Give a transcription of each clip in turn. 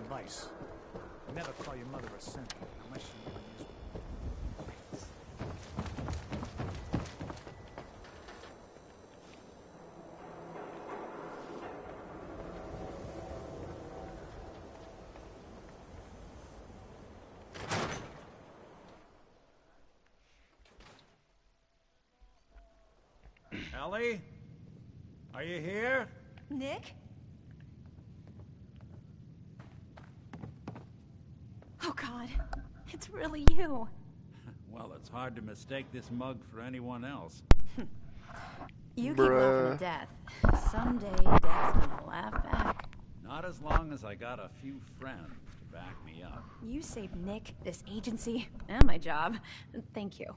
advice. Never call your mother a simp unless she really is. Ellie? Are you here? Nick? Oh, God. It's really you. Well, it's hard to mistake this mug for anyone else. You keep laughing at death. Someday, Death's gonna laugh back. Not as long as I got a few friends to back me up. You saved Nick, this agency, and my job. Thank you.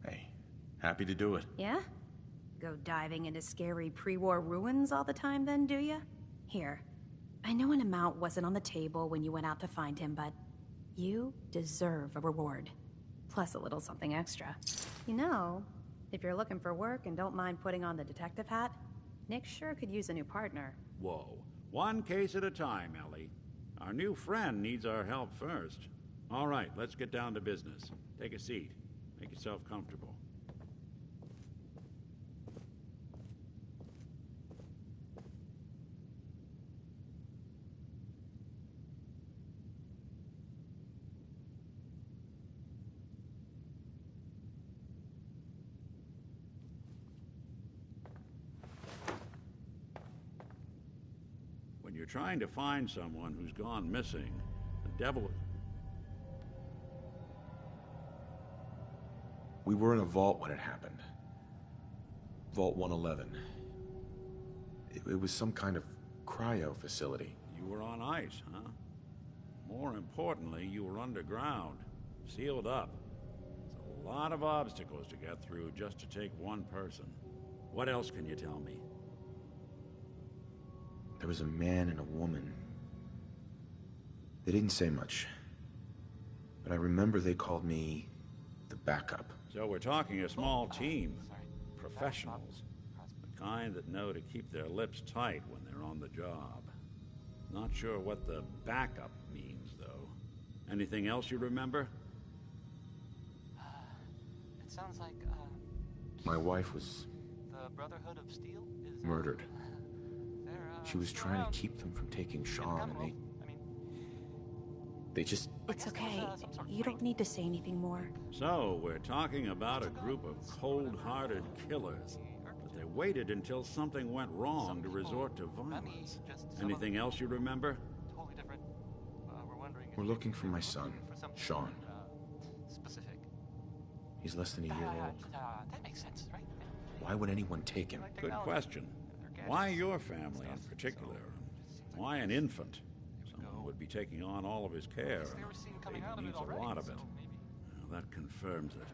Hey, happy to do it. Yeah? Go diving into scary pre-war ruins all the time then, do ya? Here. I know an amount wasn't on the table when you went out to find him, but you deserve a reward. Plus a little something extra. You know, if you're looking for work and don't mind putting on the detective hat, Nick sure could use a new partner. Whoa. One case at a time, Ellie. Our new friend needs our help first. All right, let's get down to business. Take a seat. Make yourself comfortable. When you're trying to find someone who's gone missing, the devil... We were in a vault when it happened. Vault 111. It was some kind of cryo facility. You were on ice, huh? More importantly, you were underground, sealed up. It's a lot of obstacles to get through just to take one person. What else can you tell me? There was a man and a woman. They didn't say much, but I remember they called me the backup. So we're talking a small team. Professionals. The kind that know to keep their lips tight when they're on the job. Not sure what the backup means, though. Anything else you remember? It sounds like, My wife was the Brotherhood of Steel is... murdered. They're, She was trying to keep them from taking Sean, and they just... It's okay. You don't need to say anything more. So, we're talking about a group of cold-hearted killers. But they waited until something went wrong to resort to violence. Anything else you remember? Totally different. We're wondering if We're looking for my son, Sean. specific. He's less than a year old. That makes sense, right? Why would anyone take him? Good question. Why your family in particular? Why an infant? Someone would be taking on all of his care, and baby needs a lot of it. Well, that confirms it.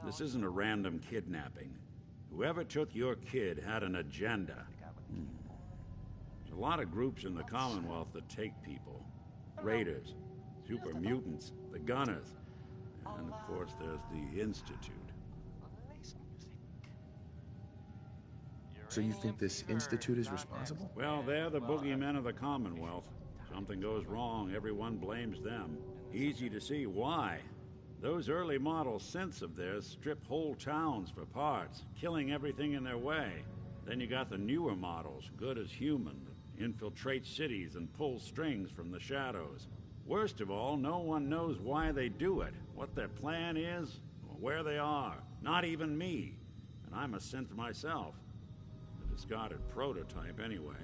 This isn't a random kidnapping. Whoever took your kid had an agenda. There's a lot of groups in the Commonwealth that take people. Raiders, super mutants, the Gunners, and of course there's the Institute. So you think this institute is responsible? Well, they're the boogeymen of the Commonwealth. Something goes wrong, everyone blames them. Easy to see why. Those early model synths of theirs strip whole towns for parts, killing everything in their way. Then you got the newer models, good as human, that infiltrate cities and pull strings from the shadows. Worst of all, no one knows why they do it, what their plan is, or where they are. Not even me. And I'm a synth myself. A discarded prototype, anyway.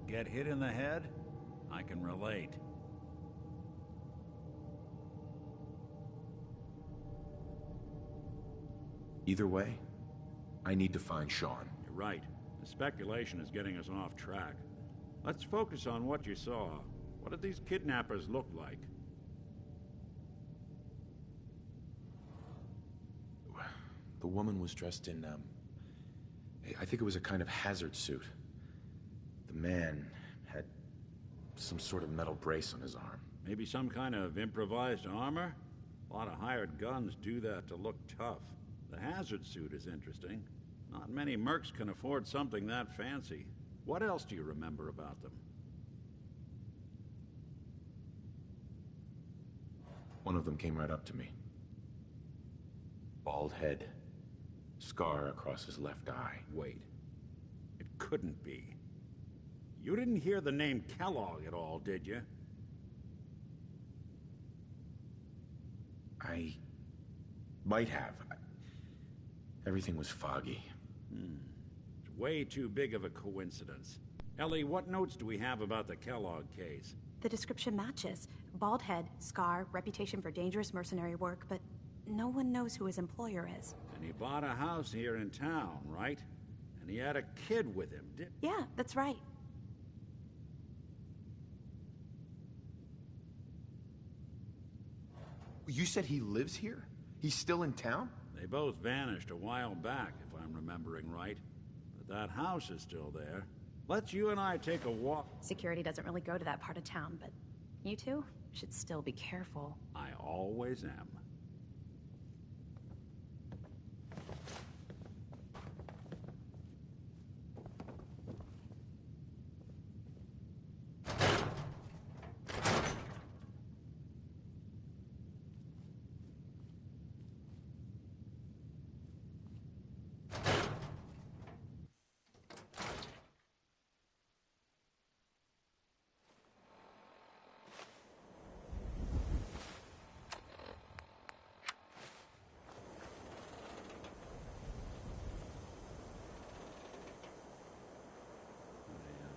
Get hit in the head? I can relate. Either way, I need to find Sean. You're right. The speculation is getting us off track. Let's focus on what you saw. What did these kidnappers look like? The woman was dressed in, I think it was a kind of hazard suit. The man had some sort of metal brace on his arm. Maybe some kind of improvised armor? A lot of hired guns do that to look tough. The hazard suit is interesting. Not many mercs can afford something that fancy. What else do you remember about them? One of them came right up to me. Bald head. Scar across his left eye. Wait. It couldn't be. You didn't hear the name Kellogg at all, did you? I might have. Everything was foggy. It's way too big of a coincidence. Ellie, what notes do we have about the Kellogg case? The description matches. Bald head, scar, reputation for dangerous mercenary work, but no one knows who his employer is. And he bought a house here in town, right? And he had a kid with him, did... Yeah, that's right. You said he lives here? He's still in town? They both vanished a while back, if I'm remembering right. But that house is still there. Let's you and I take a walk. Security doesn't really go to that part of town, but you two should still be careful. I always am.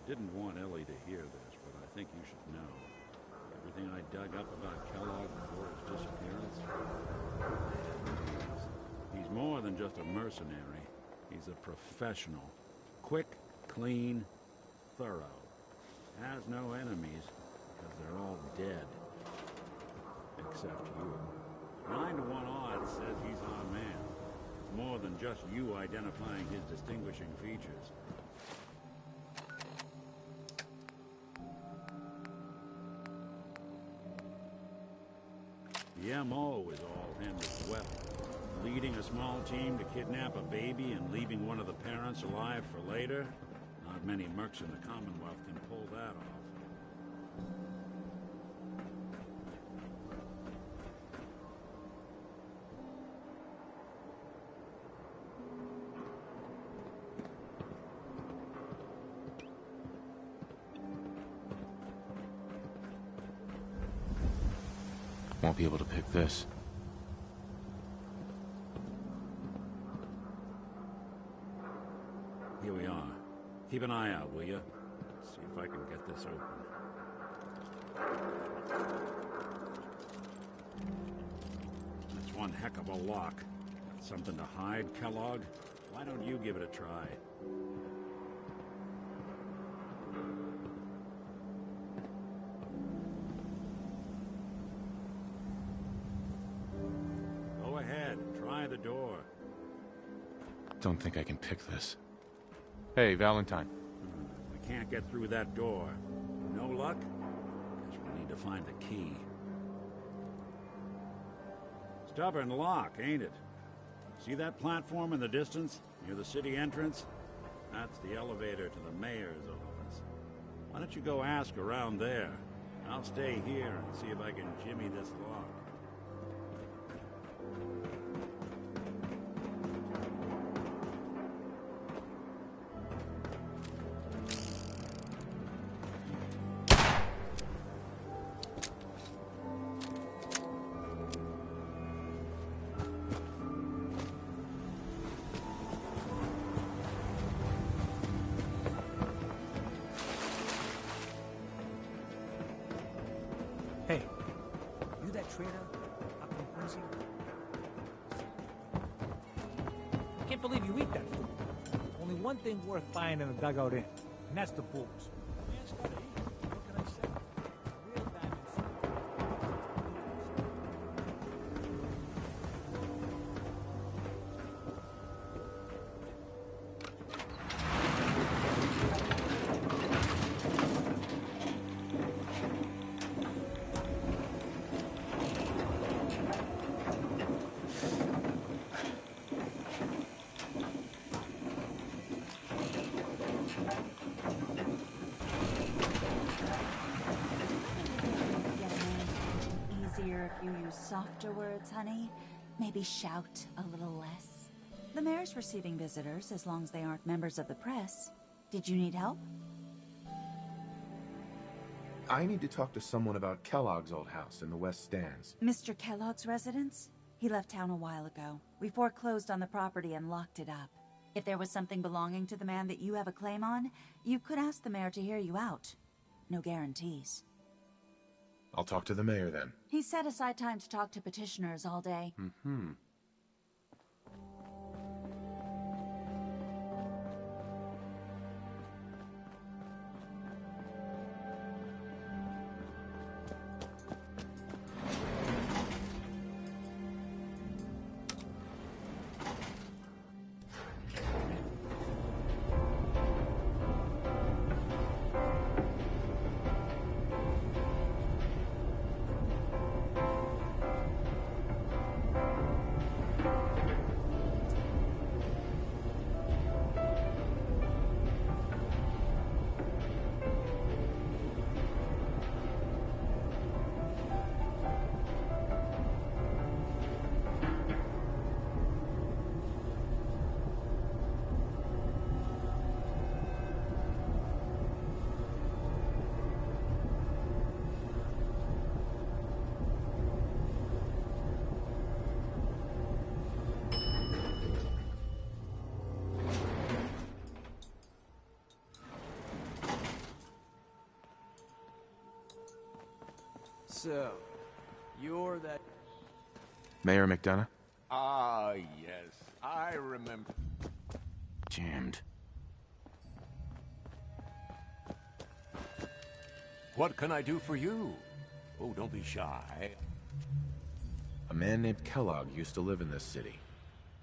I didn't want Ellie to hear this, but I think you should know. Everything I dug up about Kellogg before his disappearance... He's more than just a mercenary. He's a professional. Quick, clean, thorough. Has no enemies, because they're all dead. Except you. 9 to 1 odds says he's our man. It's more than just you identifying his distinguishing features. The MO is all him as well. Leading a small team to kidnap a baby and leaving one of the parents alive for later? Not many mercs in the Commonwealth can pull that off. Won't be able to pick this. Here we are. Keep an eye out, will you? See if I can get this open. That's one heck of a lock. Got something to hide, Kellogg? Why don't you give it a try? Go ahead, try the door. Don't think I can pick this. Hey, Valentine. We can't get through that door. No luck? Guess we need to find the key. Stubborn lock, ain't it? See that platform in the distance, near the city entrance? That's the elevator to the mayor's office. Why don't you go ask around there? I'll stay here and see if I can jimmy this lock. Hey, you that traitor? I can't believe you eat that food. Only one thing worth buying in the dugout in, and that's the booze. Man's gotta eat. What can I say? Real diamonds. easier if you use softer words, honey? Maybe shout a little less? The mayor's receiving visitors as long as they aren't members of the press. Did you need help? I need to talk to someone about Kellogg's old house in the West Stands. Mr. Kellogg's residence? He left town a while ago. We foreclosed on the property and locked it up. If there was something belonging to the man that you have a claim on, you could ask the mayor to hear you out. No guarantees. I'll talk to the mayor then. He set aside time to talk to petitioners all day. Mm-hmm. So, you're that... Mayor McDonough? Ah, yes. I remember. Jammed. What can I do for you? Oh, don't be shy. A man named Kellogg used to live in this city.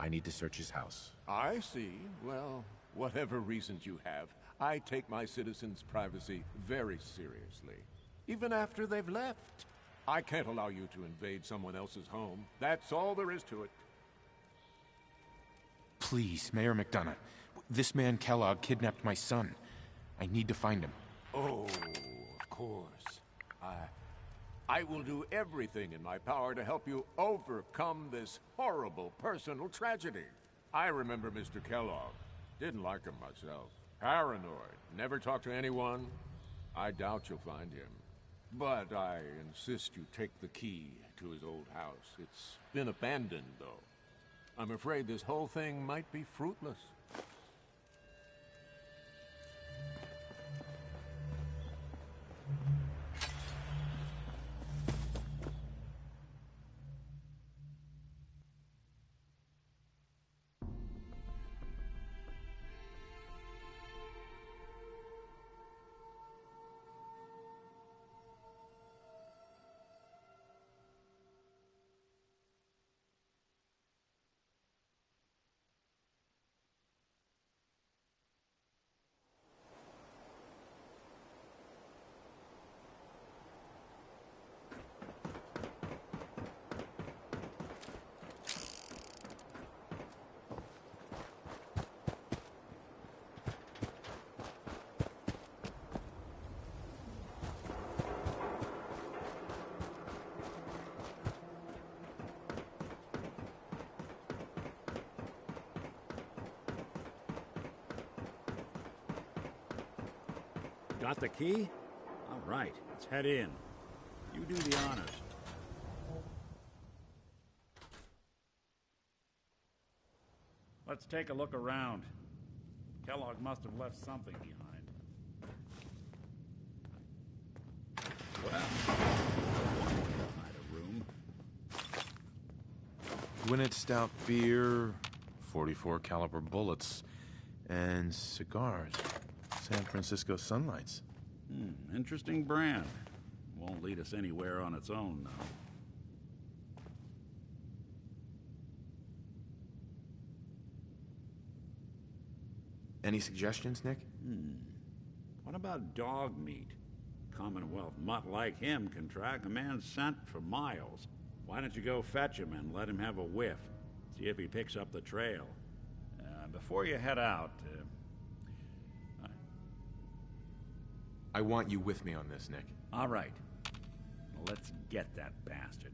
I need to search his house. I see. Well, whatever reasons you have, I take my citizens' privacy very seriously. Even after they've left. I can't allow you to invade someone else's home. That's all there is to it. Please, Mayor McDonough. This man Kellogg kidnapped my son. I need to find him. Oh, of course. I will do everything in my power to help you overcome this horrible personal tragedy. I remember Mr. Kellogg. Didn't like him myself. Paranoid. Never talked to anyone. I doubt you'll find him. But I insist you take the key to his old house. It's been abandoned, though. I'm afraid this whole thing might be fruitless. Got the key? All right, let's head in. You do the honors. Let's take a look around. Kellogg must have left something behind. Well, kind of room. Gwinnett Stout beer, 44 caliber bullets, and cigars. San Francisco Sunlights. Interesting brand. Won't lead us anywhere on its own, though. Any suggestions, Nick? What about dog meat? Commonwealth mutt like him can track a man's scent for miles. Why don't you go fetch him and let him have a whiff? See if he picks up the trail. Before you head out, I want you with me on this, Nick. all right. Let's get that bastard.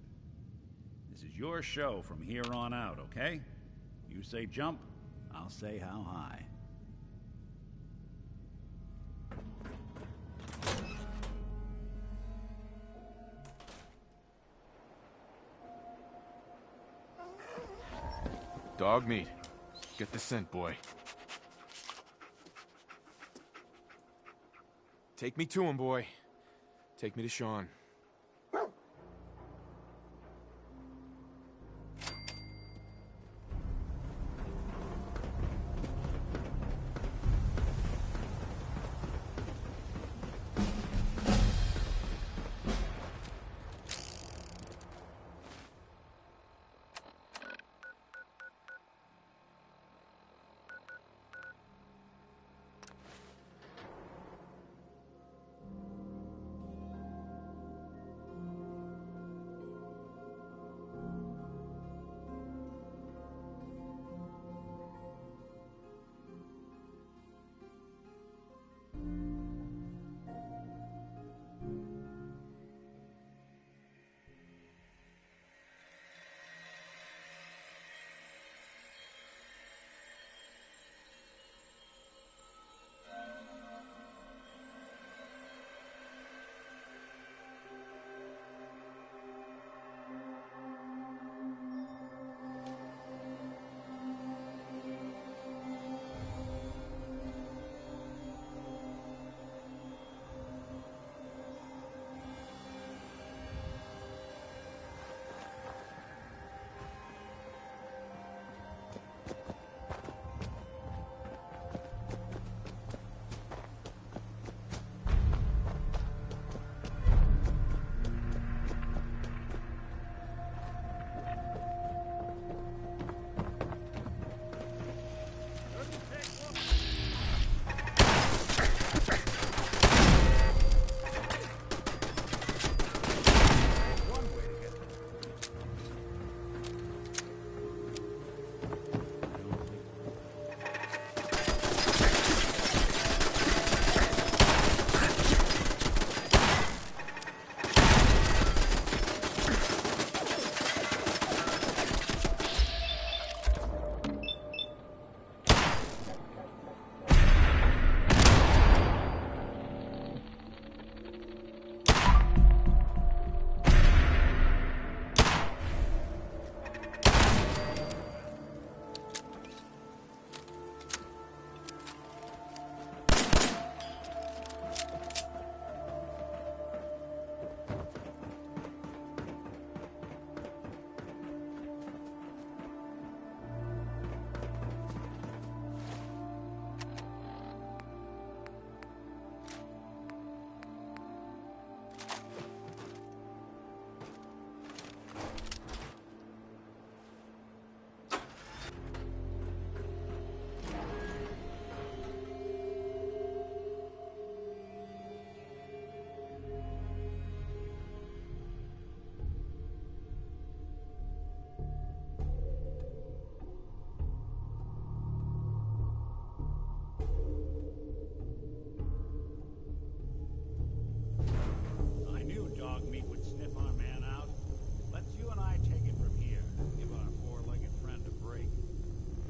This is your show from here on out, okay? You say jump, I'll say how high. Dog meat. Get the scent, boy. Take me to him, boy. Take me to Sean.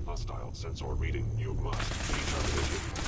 Hostile sensor reading. You must be terminated.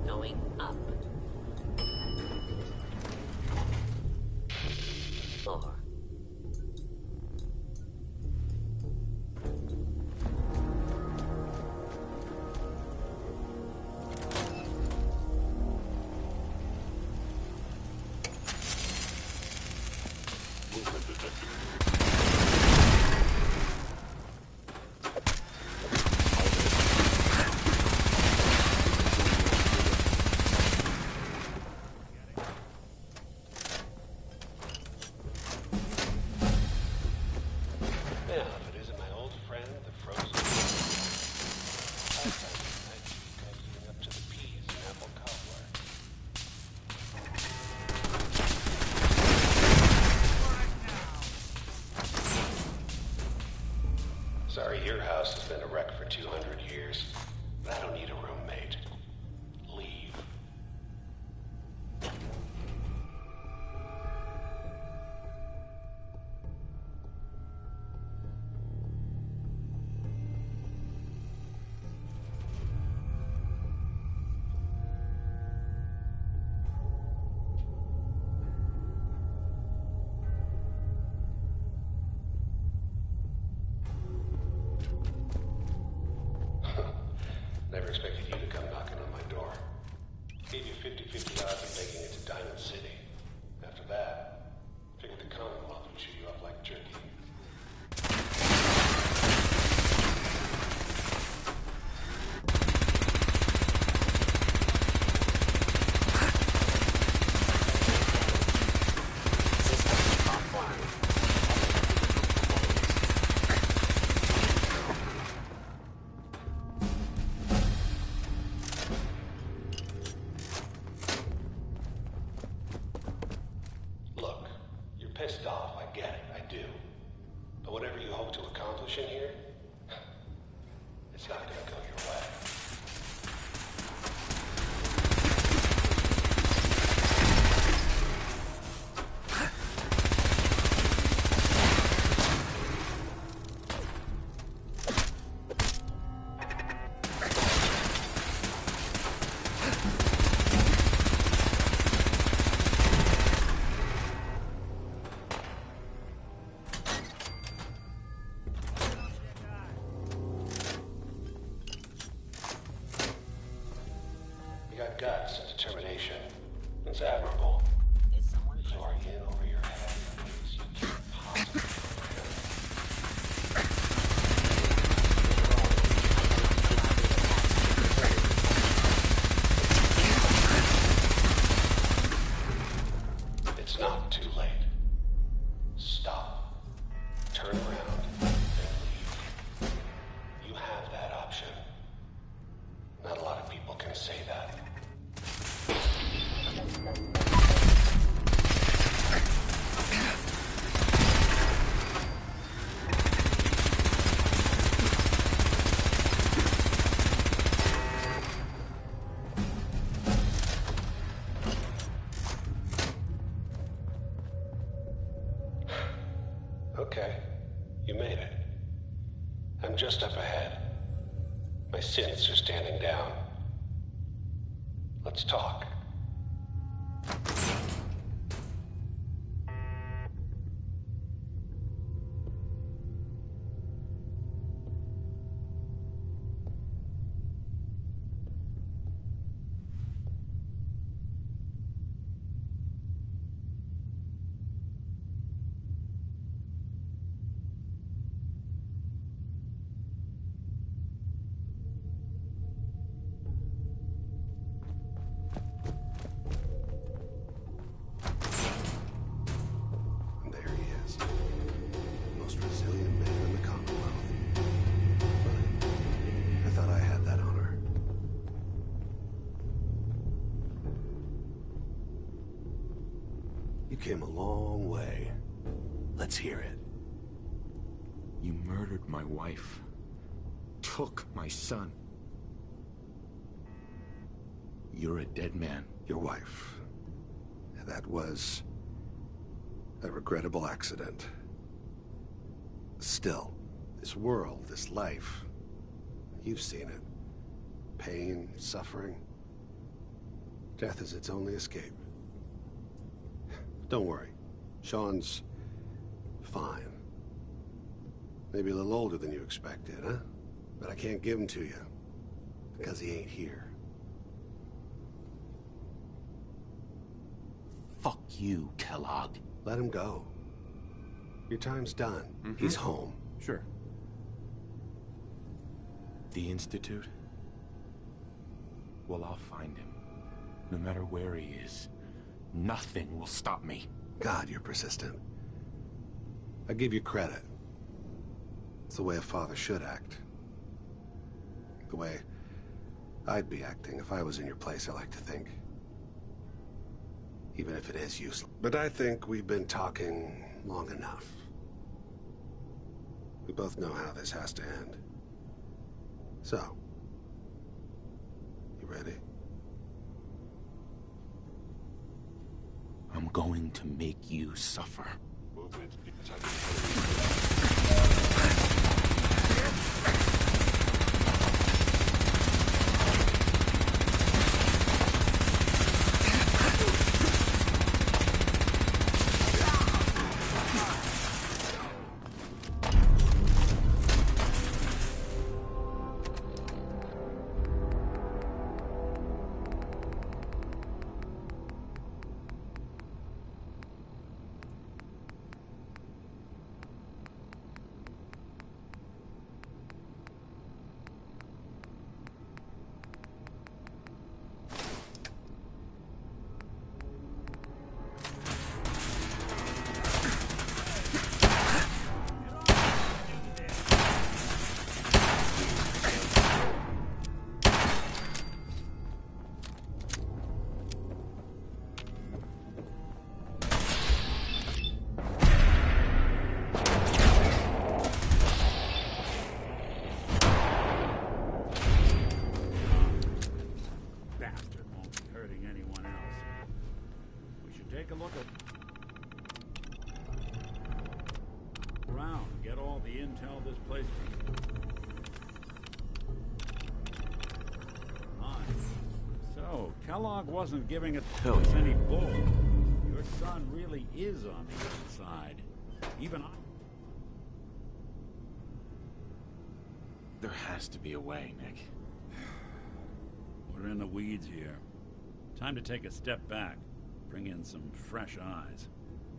Going up. 4. Movement detected. Now, if it isn't my old friend, the frozen. I found it night cozying up to the peas and apple cobbler. Sorry, your house has been a wreck for 200 years. I don't need a roommate. Leave. Never expected you to come knocking on my door. Gave you 50-50 odds of making it to Diamond City. After that, figured the Commonwealth would chew you up like jerky. Look, you're pissed off, I get it, I do. But whatever you hope to accomplish in here, it's not gonna go your way. You got guts and determination. It's admirable. You are in over your head in ways you can't possibly comprehend. It's not too late. Stop. Turn around and leave. You have that option. Not a lot of people can say that. Okay, you made it. I'm just up ahead. My synths are standing down. Let's talk. You came a long way. Let's hear it. You murdered my wife. Took my son. You're a dead man. Your wife. That was a regrettable accident. Still, This world, this life, you've seen it. Pain, suffering. Death is its only escape. Don't worry. Sean's fine. Maybe a little older than you expected, huh? But I can't give him to you, because he ain't here. Fuck you, Kellogg. Let him go. Your time's done. He's home. Sure. The Institute? Well, I'll find him. No matter where he is. Nothing will stop me. God, you're persistent. I give you credit. It's the way a father should act. The way I'd be acting if I was in your place, I like to think. Even if it is useless. But I think we've been talking long enough. We both know how this has to end. So, you ready? I'm going to make you suffer. Movement detected. Take a look at around, get all the intel this place can. So, Kellogg wasn't giving us any bull. Your son really is on the inside. Even I. There has to be a way, Nick. We're in the weeds here. Time to take a step back. Bring in some fresh eyes.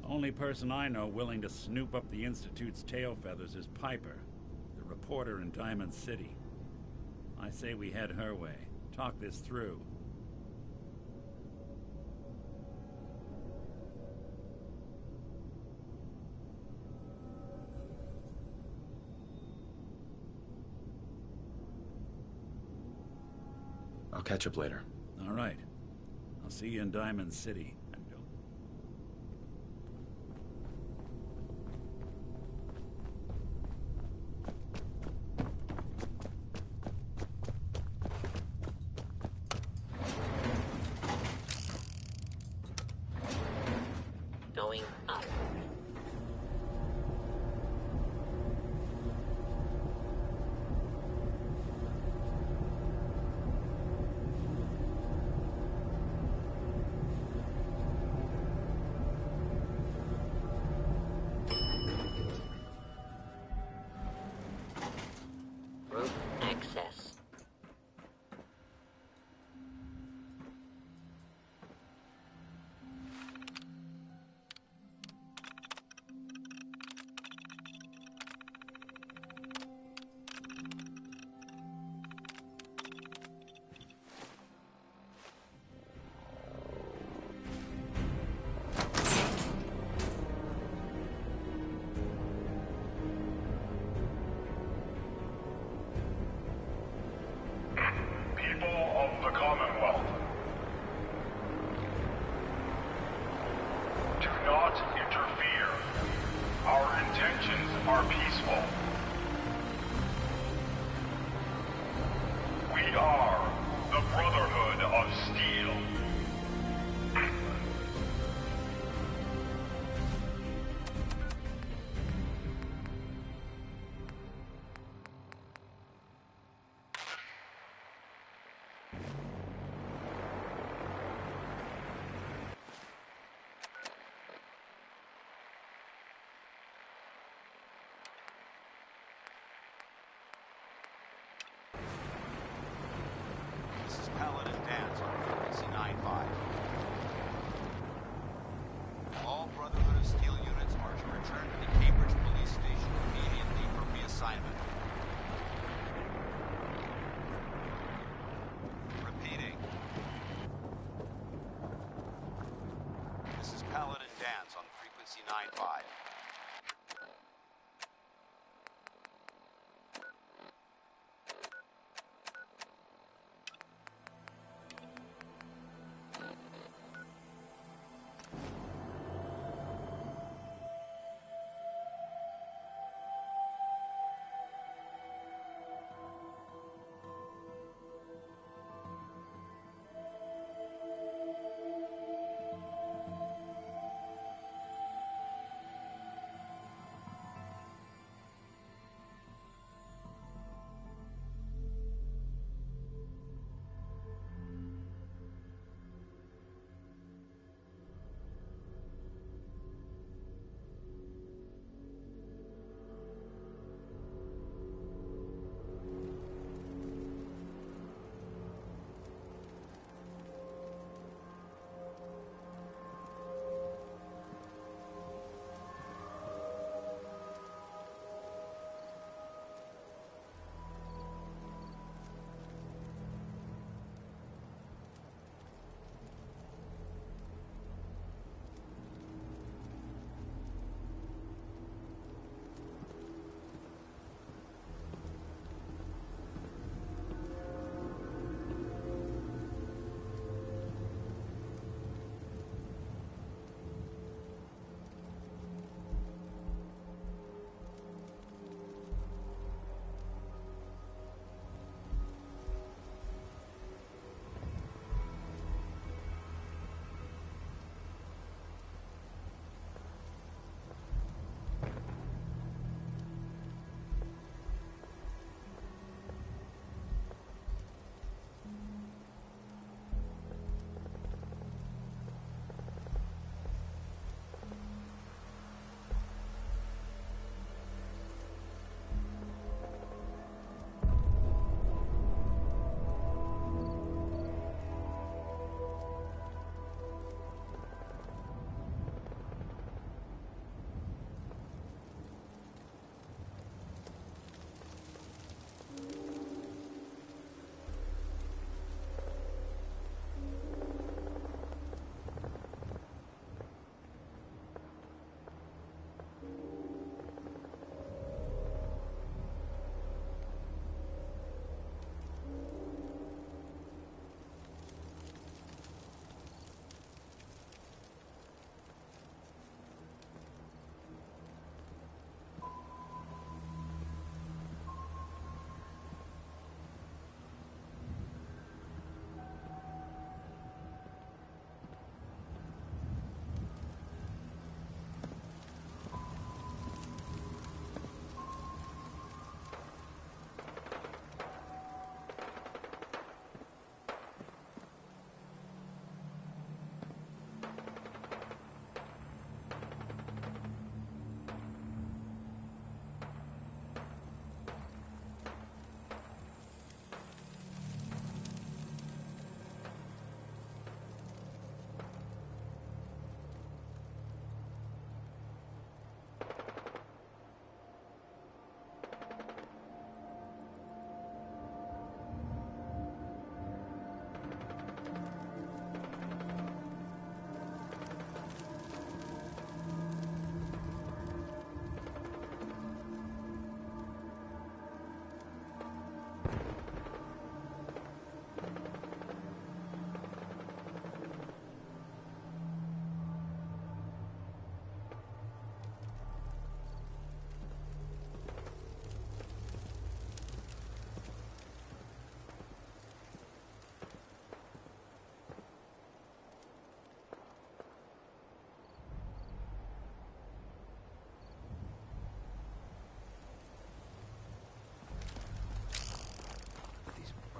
Only person I know willing to snoop up the Institute's tail feathers is Piper, the reporter in Diamond City. I say we head her way. Talk this through. I'll catch up later. All right. I'll see you in Diamond City. Going up. Rope access. Dance on frequency 95. All Brotherhood of Steel units are to return to the Cambridge Police Station immediately for reassignment. Repeating. This is Paladin Dance on frequency 95.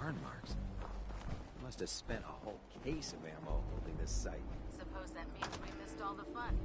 Burn marks. Must have spent a whole case of ammo holding this site. Suppose that means we missed all the fun.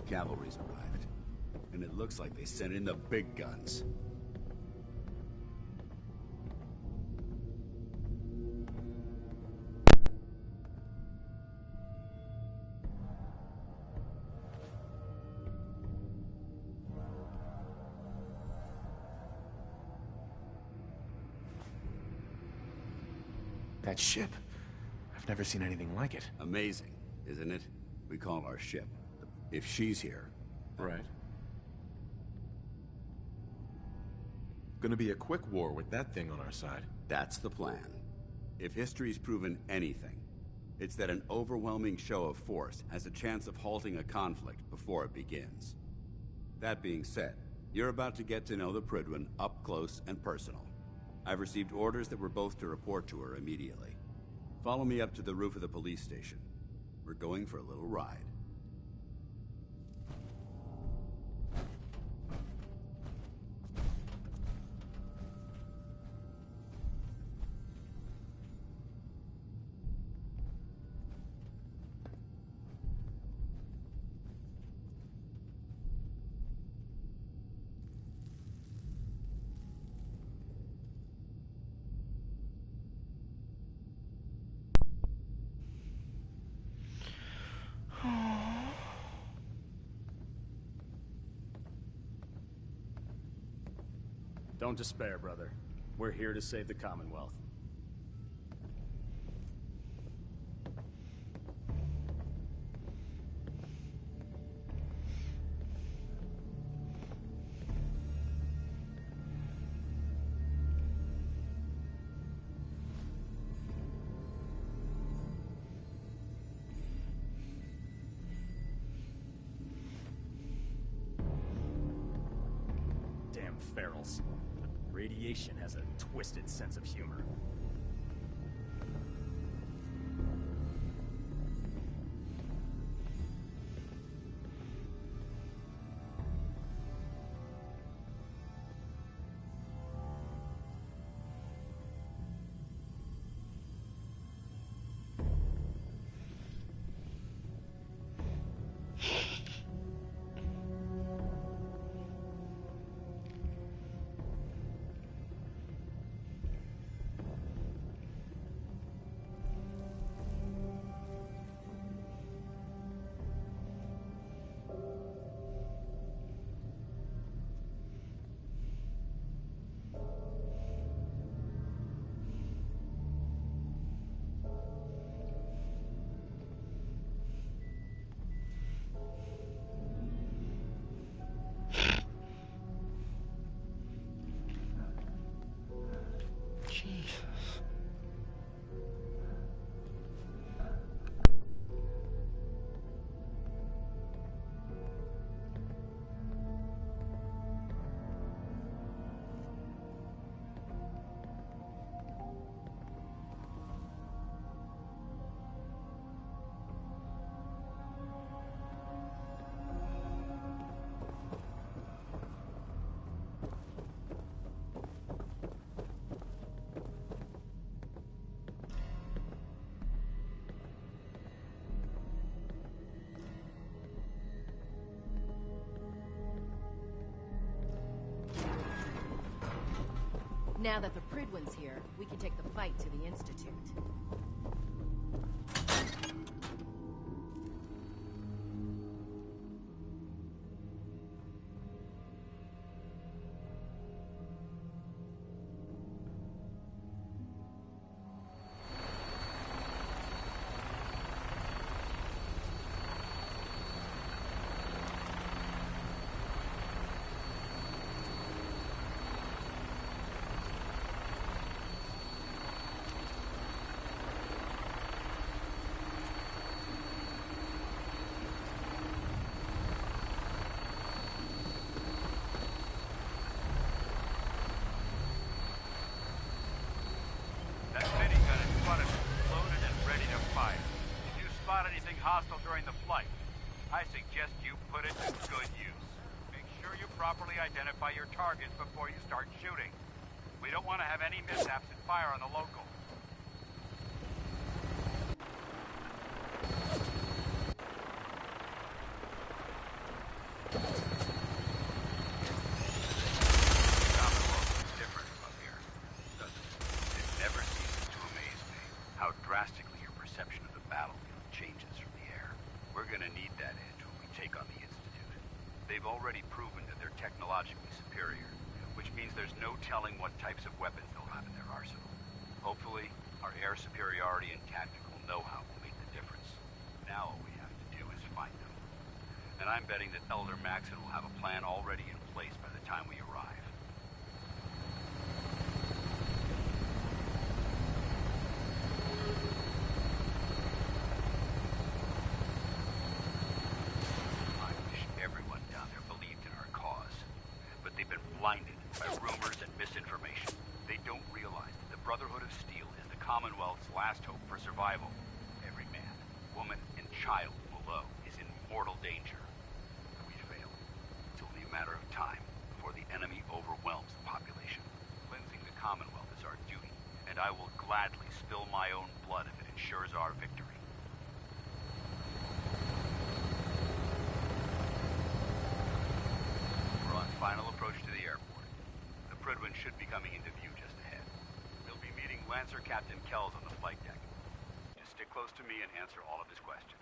cavalry's arrived. And it looks like they sent in the big guns. That ship. I've never seen anything like it. Amazing, isn't it? We call our ship. If she's here. Right. Gonna be a quick war with that thing on our side. That's the plan. If history's proven anything, it's that an overwhelming show of force has a chance of halting a conflict before it begins. That being said, you're about to get to know the Prydwen up close and personal. I've received orders that we're both to report to her immediately. Follow me up to the roof of the police station. We're going for a little ride. Don't despair, brother. We're here to save the Commonwealth. Damn ferals. Radiation has a twisted sense of humor. Now that the Prydwen's here, we can take the fight to the Institute. Hostile during the flight. I suggest you put it to good use. Make sure you properly identify your targets before you start shooting. We don't want to have any mishaps and fire on the local. proven that they're technologically superior, which means there's no telling what types of weapons they'll have in their arsenal. Hopefully, our air superiority and tactical know-how will make the difference. Now all we have to do is find them. And I'm betting that Elder Maxon will have a plan already in place by the time we arrive. I wish everyone down there believed in our cause. But they've been blinded by rumors and misinformation. They don't realize that the Brotherhood of Steel is the Commonwealth's last hope for survival. Every man, woman, and child below is in mortal danger. If we fail, it's only a matter of time before the enemy overwhelms the population. Cleansing the Commonwealth is our duty, and I will gladly spill my own blood if it ensures our victory. We're on final approach to the airport. The Prydwen should be coming into view just ahead. We'll be meeting Lancer Captain Kells on the flight deck. Just stick close to me and answer all of his questions.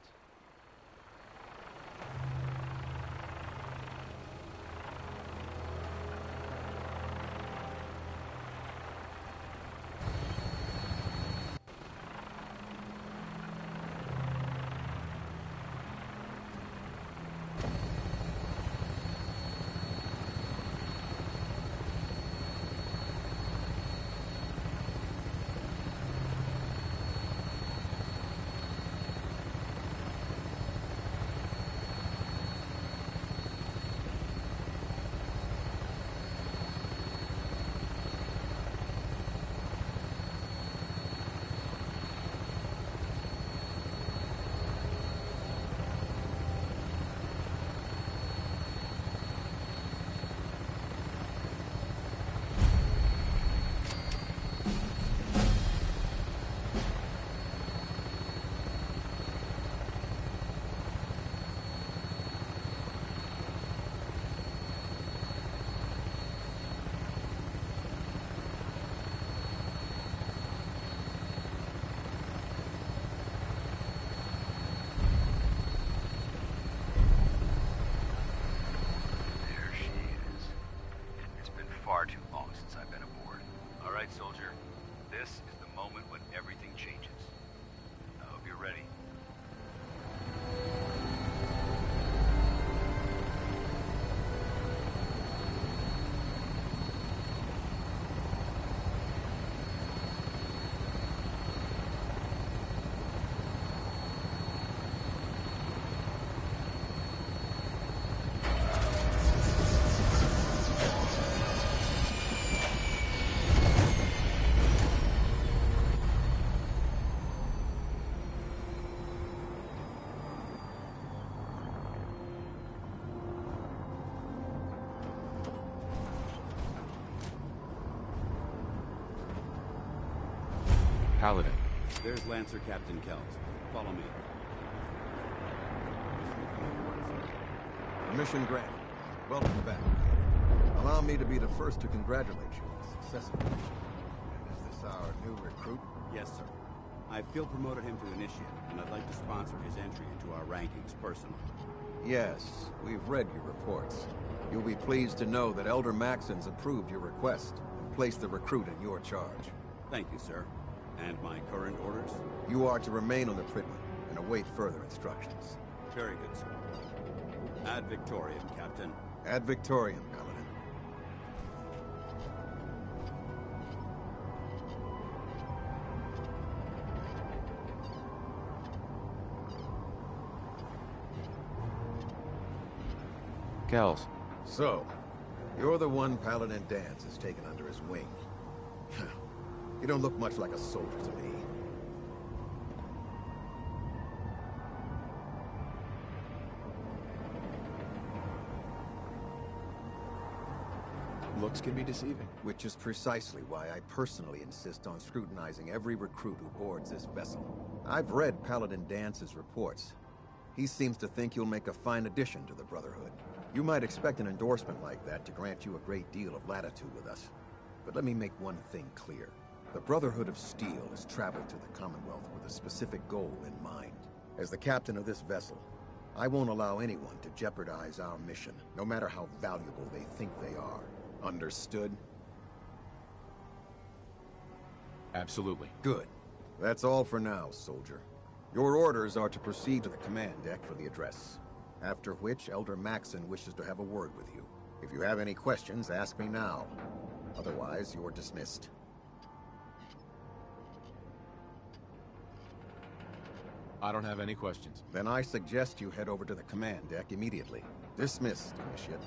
Far too long since I've been aboard. All right, soldier. This is the moment when everything changes. I hope you're ready. Paladin. There's Lancer Captain Kells. Follow me. Mission granted. Welcome back. Allow me to be the first to congratulate you on a successful mission. And is this our new recruit? Yes, sir. I feel promoted him to initiate, and I'd like to sponsor his entry into our rankings personally. Yes, we've read your reports. You'll be pleased to know that Elder Maxon's approved your request and placed the recruit in your charge. Thank you, sir. And my current orders? You are to remain on the Prydwen and await further instructions. Very good, sir. Ad Victoriam, Captain. Ad Victoriam, Paladin. Kells. So, you're the one Paladin Danse has taken under his wing. You don't look much like a soldier to me. Looks can be deceiving. Which is precisely why I personally insist on scrutinizing every recruit who boards this vessel. I've read Paladin Dance's reports. He seems to think you'll make a fine addition to the Brotherhood. You might expect an endorsement like that to grant you a great deal of latitude with us. But let me make one thing clear. The Brotherhood of Steel has traveled to the Commonwealth with a specific goal in mind. As the captain of this vessel, I won't allow anyone to jeopardize our mission, no matter how valuable they think they are. Understood? Absolutely. Good. That's all for now, soldier. Your orders are to proceed to the command deck for the address. After which, Elder Maxson wishes to have a word with you. If you have any questions, ask me now. Otherwise, you're dismissed. I don't have any questions. Then I suggest you head over to the command deck immediately. Dismissed, Initiate.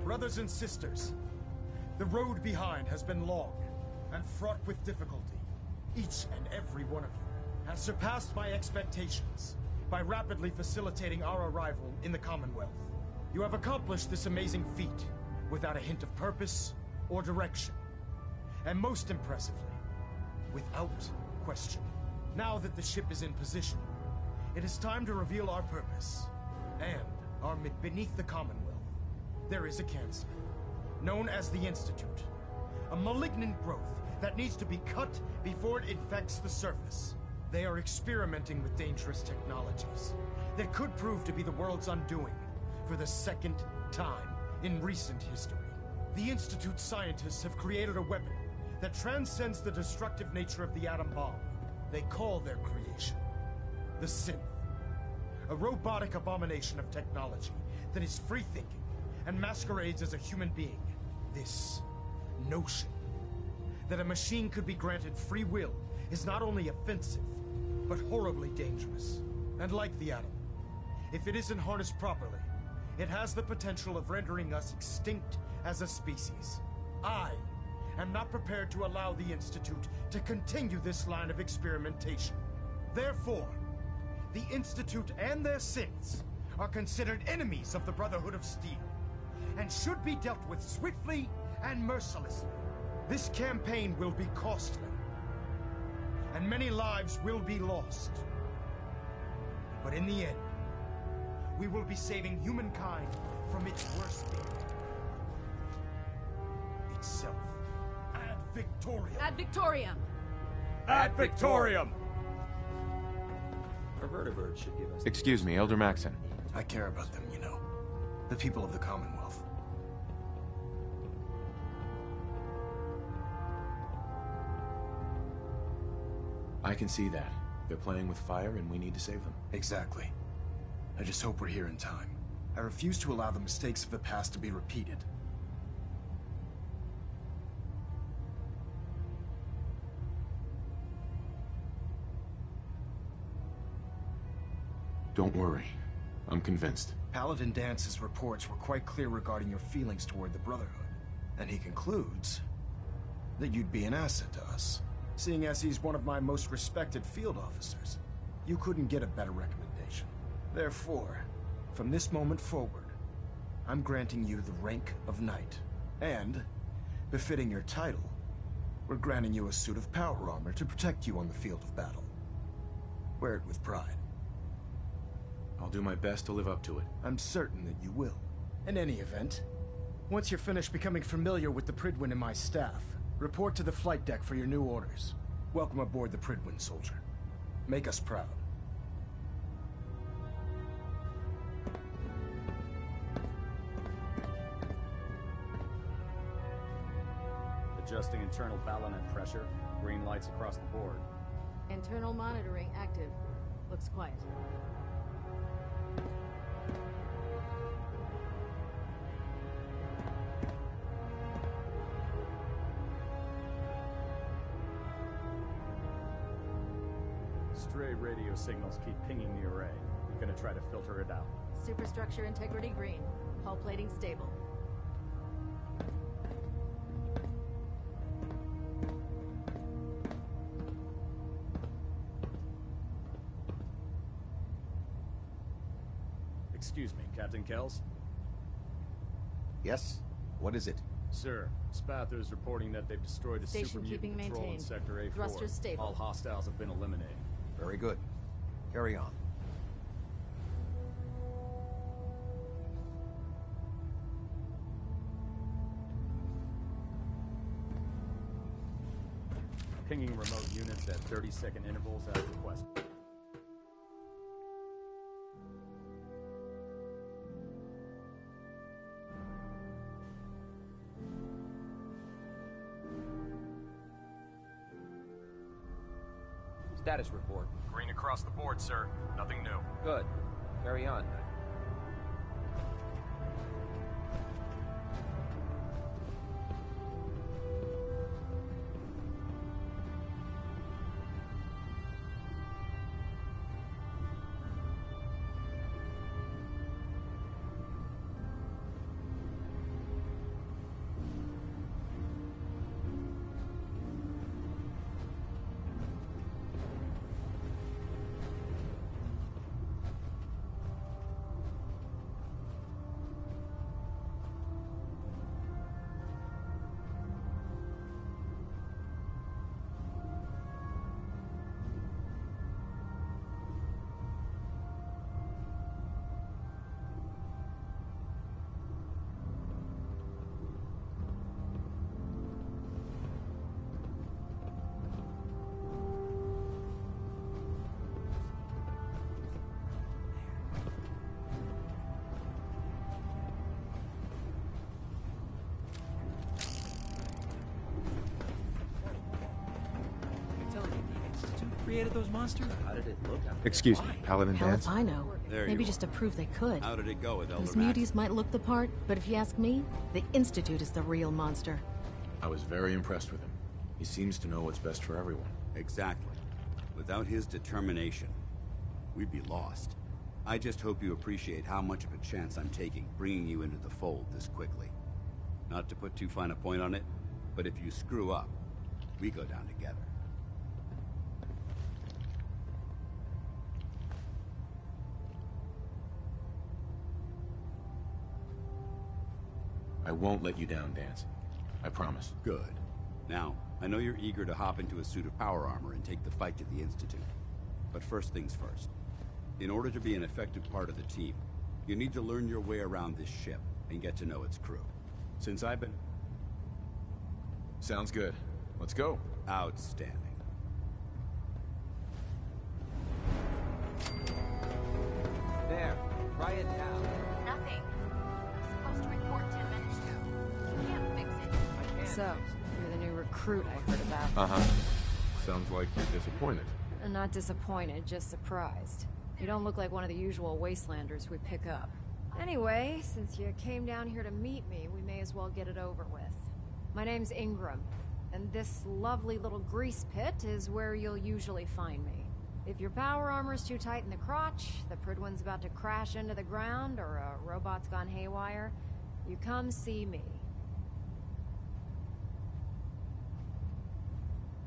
Brothers and sisters, the road behind has been long and fraught with difficulty. Each and every one of you has surpassed my expectations by rapidly facilitating our arrival in the Commonwealth. You have accomplished this amazing feat without a hint of purpose or direction. And most impressively, without question. Now that the ship is in position, it is time to reveal our purpose and beneath the Commonwealth. There is a cancer, known as the Institute. A malignant growth that needs to be cut before it infects the surface. They are experimenting with dangerous technologies that could prove to be the world's undoing for the second time in recent history. The Institute's scientists have created a weapon that transcends the destructive nature of the atom bomb. They call their creation the Synth. A robotic abomination of technology that is free-thinking and masquerades as a human being. This notion that a machine could be granted free will is not only offensive, but horribly dangerous. And like the atom, if it isn't harnessed properly, it has the potential of rendering us extinct as a species. I am not prepared to allow the Institute to continue this line of experimentation. Therefore, the Institute and their synths are considered enemies of the Brotherhood of Steel, and should be dealt with swiftly and mercilessly. This campaign will be costly, and many lives will be lost. But in the end, we will be saving humankind from its worst fate. Itself. Ad Victoriam! Ad Victoriam! Ad Victoriam! Our vertibird should give us... Excuse me, Elder Maxson. I care about them, you know. The people of the Commonwealth. I can see that. They're playing with fire and we need to save them. Exactly. I just hope we're here in time. I refuse to allow the mistakes of the past to be repeated. Don't worry. I'm convinced. Paladin Dance's reports were quite clear regarding your feelings toward the Brotherhood. And he concludes that you'd be an asset to us. Seeing as he's one of my most respected field officers, you couldn't get a better recommendation. Therefore, from this moment forward, I'm granting you the rank of Knight. And, befitting your title, we're granting you a suit of power armor to protect you on the field of battle. Wear it with pride. I'll do my best to live up to it. I'm certain that you will. In any event, once you're finished becoming familiar with the Pridwin and my staff, report to the flight deck for your new orders. Welcome aboard the Pridwin, soldier. Make us proud. Adjusting internal ballonet pressure. Green lights across the board. Internal monitoring active. Looks quiet. Stray radio signals keep pinging the array. I'm gonna try to filter it out. Superstructure integrity green. Hull plating stable. Excuse me, Captain Kells? Yes? What is it? Sir, Spather's reporting that they've destroyed the Station super keeping mutant patrol in maintained. Sector A4. Thrusters stable. All hostiles have been eliminated. Very good. Carry on. Pinging remote units at 30-second intervals as requested. Status report. Green across the board, sir. Nothing new. Good. Carry on. Created those monsters? How did it look out? Excuse me, Paladin Hell Dance? if I know. There Maybe you just to prove they could. How did it go with Elder Those Max? muties might look the part, but if you ask me, the Institute is the real monster. I was very impressed with him. He seems to know what's best for everyone. Exactly. Without his determination, we'd be lost. I just hope you appreciate how much of a chance I'm taking bringing you into the fold this quickly. Not to put too fine a point on it, but if you screw up, we go down together. I won't let you down, Dance. I promise. Good. Now, I know you're eager to hop into a suit of power armor and take the fight to the Institute. But first things first. In order to be an effective part of the team, you need to learn your way around this ship and get to know its crew. Since I've been... Sounds good. Let's go. Outstanding. There. Try it now. Nothing. Supposed to report 10 minutes ago. Can't fix it. So, you're the new recruit I heard about. Uh-huh. Sounds like you're disappointed. I'm not disappointed, just surprised. You don't look like one of the usual wastelanders we pick up. Anyway, since you came down here to meet me, we may as well get it over with. My name's Ingram, and this lovely little grease pit is where you'll usually find me. If your power armor's too tight in the crotch, the Pridwin's about to crash into the ground, or a robot's gone haywire, you come see me.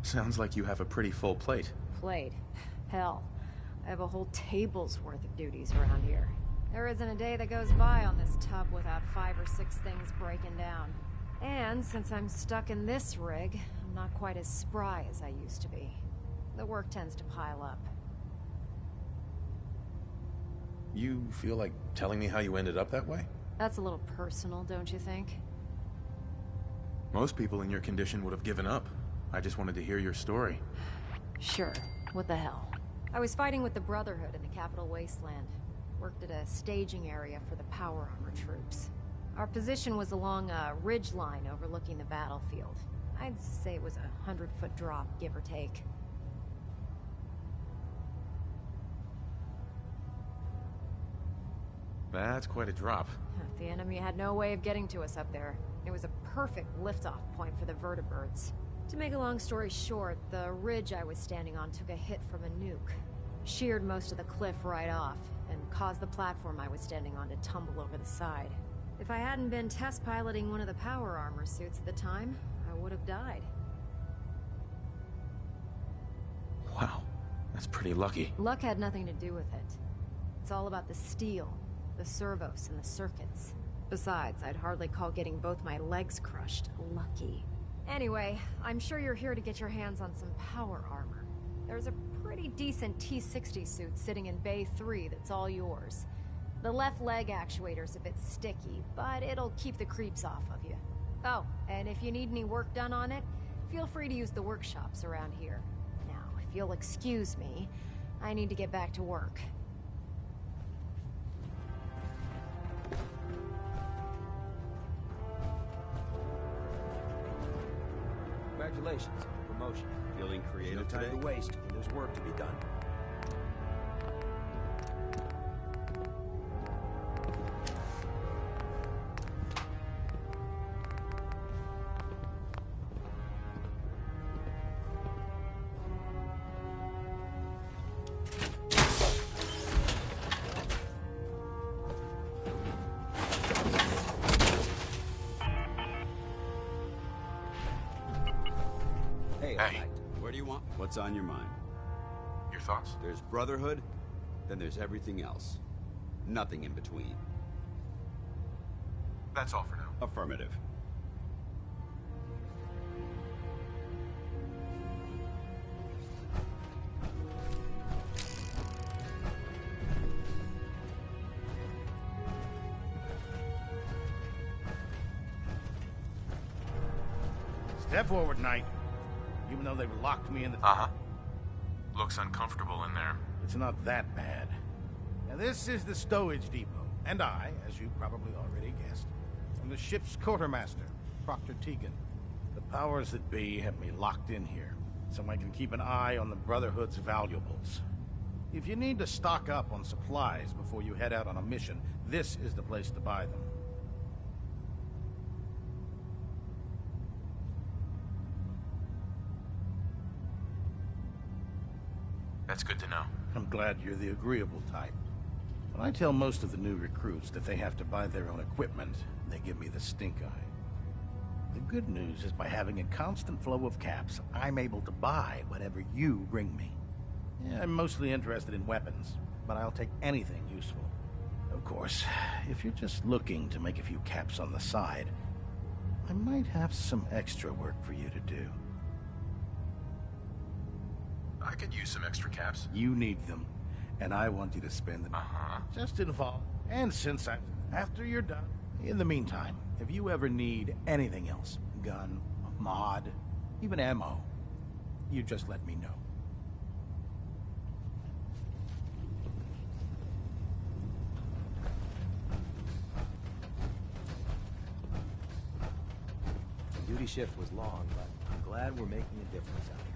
Sounds like you have a pretty full plate. Plate. Hell, I have a whole table's worth of duties around here. There isn't a day that goes by on this tub without 5 or 6 things breaking down. And since I'm stuck in this rig, I'm not quite as spry as I used to be. The work tends to pile up. You feel like telling me how you ended up that way? That's a little personal, don't you think? Most people in your condition would have given up. I just wanted to hear your story. Sure. What the hell? I was fighting with the Brotherhood in the Capital Wasteland. Worked at a staging area for the power armor troops. Our position was along a ridge line overlooking the battlefield. I'd say it was a 100-foot drop, give or take. That's quite a drop. The enemy had no way of getting to us up there. It was a perfect liftoff point for the vertibirds. To make a long story short, the ridge I was standing on took a hit from a nuke. Sheared most of the cliff right off, and caused the platform I was standing on to tumble over the side. If I hadn't been test piloting one of the power armor suits at the time, I would have died. Wow, that's pretty lucky. Luck had nothing to do with it. It's all about the steel, the servos, and the circuits. Besides, I'd hardly call getting both my legs crushed lucky. Anyway, I'm sure you're here to get your hands on some power armor. There's a pretty decent T-60 suit sitting in Bay 3 that's all yours. The left leg actuator's a bit sticky, but it'll keep the creeps off of you. Oh, and if you need any work done on it, feel free to use the workshops around here. Now, if you'll excuse me, I need to get back to work. Congratulations on the promotion. Feeling creative No time today? to waste. There's work to be done. Hey. Where do you want? What's on your mind? Your thoughts? There's Brotherhood, then there's everything else. Nothing in between. That's all for now. Affirmative. Step forward, Knight. Even though they've locked me in the... Uh-huh. Looks uncomfortable in there. It's not that bad. Now, this is the stowage depot, and I, as you probably already guessed, am the ship's quartermaster, Proctor Tegan. The powers that be have me locked in here, so I can keep an eye on the Brotherhood's valuables. If you need to stock up on supplies before you head out on a mission, this is the place to buy them. That's good to know. I'm glad you're the agreeable type. When I tell most of the new recruits that they have to buy their own equipment, they give me the stink eye. The good news is by having a constant flow of caps, I'm able to buy whatever you bring me. Yeah, I'm mostly interested in weapons, but I'll take anything useful. Of course, if you're just looking to make a few caps on the side, I might have some extra work for you to do. I could use some extra caps. You need them, and I want you to spend them just involved. And since after you're done. In the meantime, if you ever need anything else, gun, mod, even ammo, you just let me know. The duty shift was long, but I'm glad we're making a difference out here.